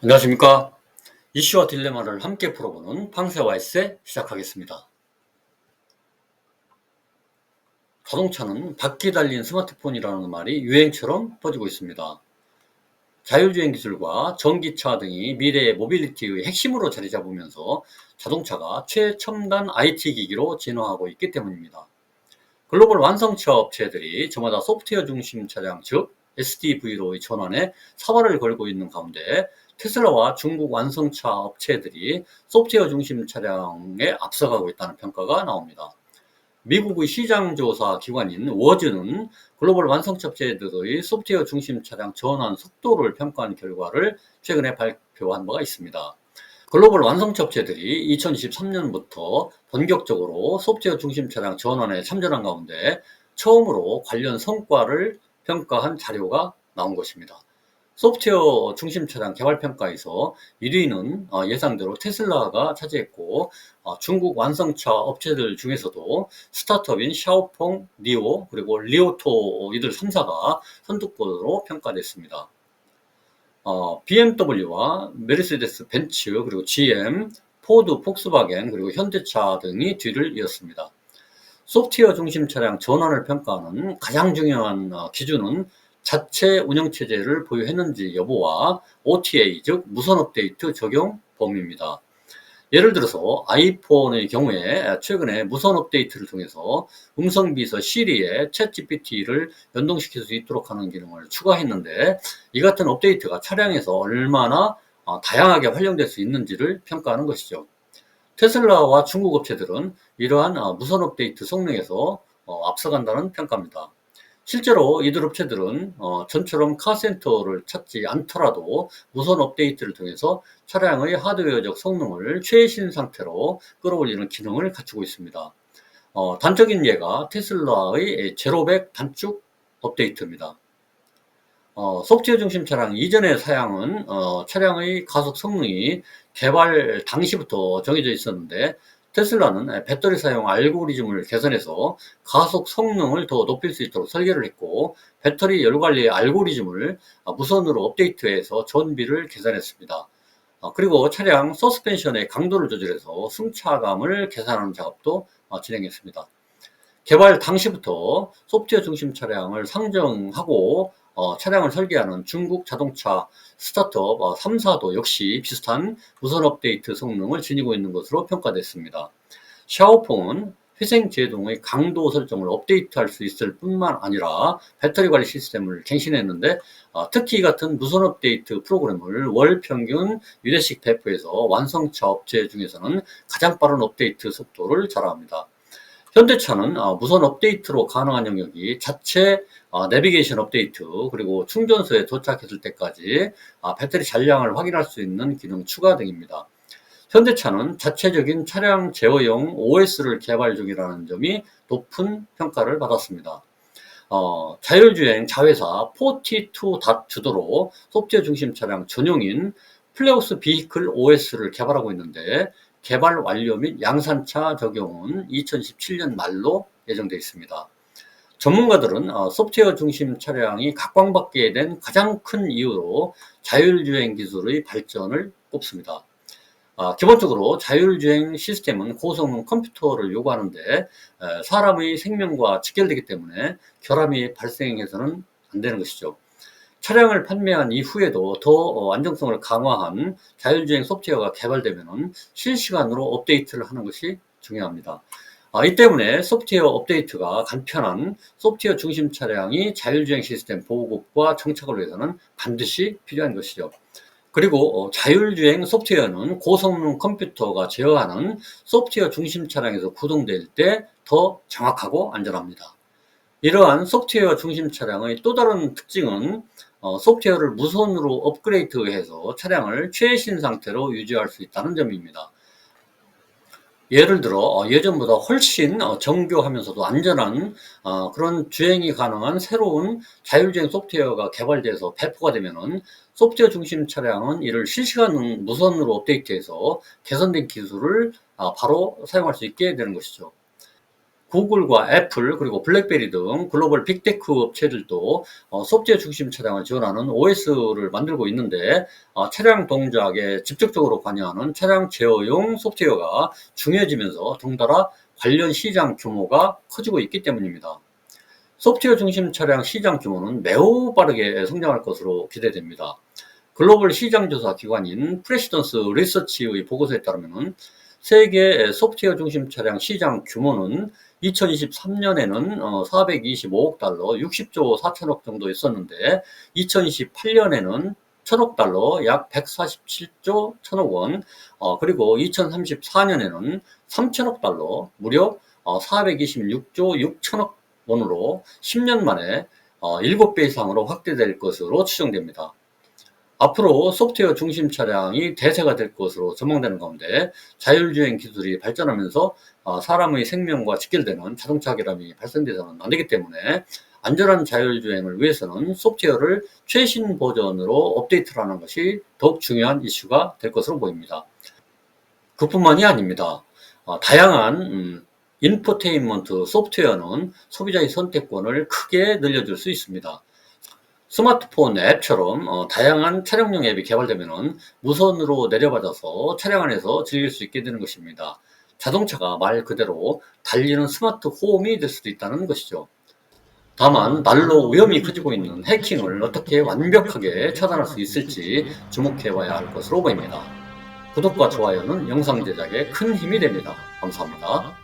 안녕하십니까. 이슈와 딜레마를 함께 풀어보는 팡세와 에세 시작하겠습니다. 자동차는 바퀴 달린 스마트폰이라는 말이 유행처럼 퍼지고 있습니다. 자율주행 기술과 전기차 등이 미래의 모빌리티의 핵심으로 자리 잡으면서 자동차가 최첨단 IT 기기로 진화하고 있기 때문입니다. 글로벌 완성차 업체들이 저마다 소프트웨어 중심 차량, 즉 SDV로의 전환에 사활을 걸고 있는 가운데 테슬라와 중국 완성차 업체들이 소프트웨어 중심 차량에 앞서가고 있다는 평가가 나옵니다. 미국의 시장조사 기관인 워즈는 글로벌 완성차 업체들의 소프트웨어 중심 차량 전환 속도를 평가한 결과를 최근에 발표한 바가 있습니다. 글로벌 완성차 업체들이 2023년부터 본격적으로 소프트웨어 중심 차량 전환에 참전한 가운데 처음으로 관련 성과를 평가한 자료가 나온 것입니다. 소프트웨어 중심 차량 개발 평가에서 1위는 예상대로 테슬라가 차지했고, 중국 완성차 업체들 중에서도 스타트업인 샤오펑, 니오, 그리고 리오토 이들 3사가 선두권으로 평가됐습니다. BMW와 메르세데스 벤츠, 그리고 GM, 포드, 폭스바겐, 그리고 현대차 등이 뒤를 이었습니다. 소프트웨어 중심 차량 전환을 평가하는 가장 중요한 기준은 자체 운영체제를 보유했는지 여부와 OTA, 즉 무선 업데이트 적용 범위입니다. 예를 들어서 아이폰의 경우에 최근에 무선 업데이트를 통해서 음성 비서 시리에 챗GPT를 연동시킬 수 있도록 하는 기능을 추가했는데, 이 같은 업데이트가 차량에서 얼마나 다양하게 활용될 수 있는지를 평가하는 것이죠. 테슬라와 중국 업체들은 이러한 무선 업데이트 성능에서 앞서간다는 평가입니다. 실제로 이들 업체들은 전처럼 카센터를 찾지 않더라도 무선 업데이트를 통해서 차량의 하드웨어적 성능을 최신 상태로 끌어올리는 기능을 갖추고 있습니다. 단적인 예가 테슬라의 제로백 단축 업데이트입니다. 소프트웨어 중심 차량 이전의 사양은 차량의 가속 성능이 개발 당시부터 정해져 있었는데, 테슬라는 배터리 사용 알고리즘을 개선해서 가속 성능을 더 높일 수 있도록 설계를 했고, 배터리 열 관리 알고리즘을 무선으로 업데이트해서 전비를 개선했습니다. 그리고 차량 서스펜션의 강도를 조절해서 승차감을 개선하는 작업도 진행했습니다. 개발 당시부터 소프트웨어 중심 차량을 상정하고 차량을 설계하는 중국 자동차 스타트업 3사도 역시 비슷한 무선 업데이트 성능을 지니고 있는 것으로 평가됐습니다. 샤오퐁은 회생 제동의 강도 설정을 업데이트할 수 있을 뿐만 아니라 배터리 관리 시스템을 갱신했는데, 특히 이 같은 무선 업데이트 프로그램을 월 평균 유대씩 배포해서 완성차 업체 중에서는 가장 빠른 업데이트 속도를 자랑합니다. 현대차는 무선 업데이트로 가능한 영역이 자체 내비게이션 업데이트, 그리고 충전소에 도착했을 때까지 배터리 잔량을 확인할 수 있는 기능 추가 등입니다. 현대차는 자체적인 차량 제어용 OS를 개발 중이라는 점이 높은 평가를 받았습니다. 자율주행 자회사 42.2도로 소프트웨어 중심 차량 전용인 플레오스 비히클 OS를 개발하고 있는데, 개발 완료 및 양산차 적용은 2017년 말로 예정되어 있습니다. 전문가들은 소프트웨어 중심 차량이 각광받게 된 가장 큰 이유로 자율주행 기술의 발전을 꼽습니다. 기본적으로 자율주행 시스템은 고성능 컴퓨터를 요구하는데, 사람의 생명과 직결되기 때문에 결함이 발생해서는 안 되는 것이죠. 차량을 판매한 이후에도 더 안정성을 강화한 자율주행 소프트웨어가 개발되면 실시간으로 업데이트를 하는 것이 중요합니다. 이 때문에 소프트웨어 업데이트가 간편한 소프트웨어 중심 차량이 자율주행 시스템 보급과 정착을 위해서는 반드시 필요한 것이죠. 그리고 자율주행 소프트웨어는 고성능 컴퓨터가 제어하는 소프트웨어 중심 차량에서 구동될 때 더 정확하고 안전합니다. 이러한 소프트웨어 중심 차량의 또 다른 특징은 소프트웨어를 무선으로 업그레이드해서 차량을 최신 상태로 유지할 수 있다는 점입니다. 예를 들어 예전보다 훨씬 정교하면서도 안전한 그런 주행이 가능한 새로운 자율주행 소프트웨어가 개발돼서 배포가 되면은, 소프트웨어 중심 차량은 이를 실시간 무선으로 업데이트해서 개선된 기술을 바로 사용할 수 있게 되는 것이죠. 구글과 애플 그리고 블랙베리 등 글로벌 빅테크 업체들도 소프트웨어 중심 차량을 지원하는 OS를 만들고 있는데 차량 동작에 직접적으로 관여하는 차량 제어용 소프트웨어가 중요해지면서 덩달아 관련 시장 규모가 커지고 있기 때문입니다. 소프트웨어 중심 차량 시장 규모는 매우 빠르게 성장할 것으로 기대됩니다. 글로벌 시장 조사 기관인 프레시던스 리서치의 보고서에 따르면 세계 소프트웨어 중심 차량 시장 규모는 2023년에는 425억 달러, 60조 4천억 정도였었는데 2028년에는 1000억 달러, 약 147조 1000억 원, 그리고 2034년에는 3000억 달러, 무려 426조 6천억 원으로 10년 만에 7배 이상으로 확대될 것으로 추정됩니다. 앞으로 소프트웨어 중심 차량이 대세가 될 것으로 전망되는 가운데 자율주행 기술이 발전하면서 사람의 생명과 직결되는 자동차 결함이 발생되서는 안 되기 때문에 안전한 자율주행을 위해서는 소프트웨어를 최신 버전으로 업데이트를 하는 것이 더욱 중요한 이슈가 될 것으로 보입니다. 그뿐만이 아닙니다. 다양한 인포테인먼트 소프트웨어는 소비자의 선택권을 크게 늘려줄 수 있습니다. 스마트폰 앱처럼 다양한 촬영용 앱이 개발되면 무선으로 내려받아서 차량 안에서 즐길 수 있게 되는 것입니다. 자동차가 말 그대로 달리는 스마트 홈이 될 수도 있다는 것이죠. 다만 날로 위험이 커지고 있는 해킹을 어떻게 완벽하게 차단할 수 있을지 주목해 봐야 할 것으로 보입니다. 구독과 좋아요는 영상 제작에 큰 힘이 됩니다. 감사합니다.